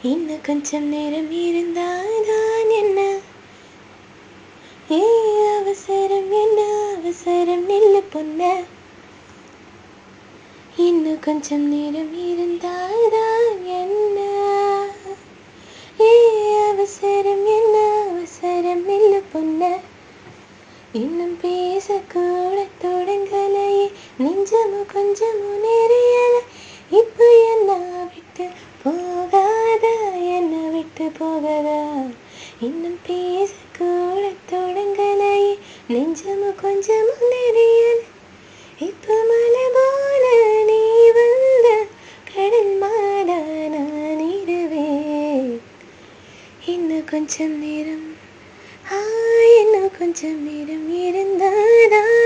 இன்னும் கொஞ்சம் நேரம் இருந்தால்தான் என்ன? ஏ அவசரம் என்ன அவசரம் நில்லு பொண்ணு. இன்னும் கொஞ்சம் நேரம் இருந்தால்தான் என்ன? ஏ அவசரம் என்ன அவசரம் நில்லு பொண்ணு. இன்னும் பேசக்கூட தொடங்கலையே, நெஞ்சமும் கொஞ்சமும் நெறியல. இப்போ என்ன விட்டு போகாத, என்ன விட்டு போகாதா. இன்னும் பேசக்கூட தொடங்கலையே, நெஞ்சமும் கொஞ்சமும் நெறியல. இப்போ மலை போல நீ வந்த கடல் மாட நான் இருவேன். இன்னும் கொஞ்சம் நேரம், இன்னும் கொஞ்சம் நேரம் இருந்தாதான்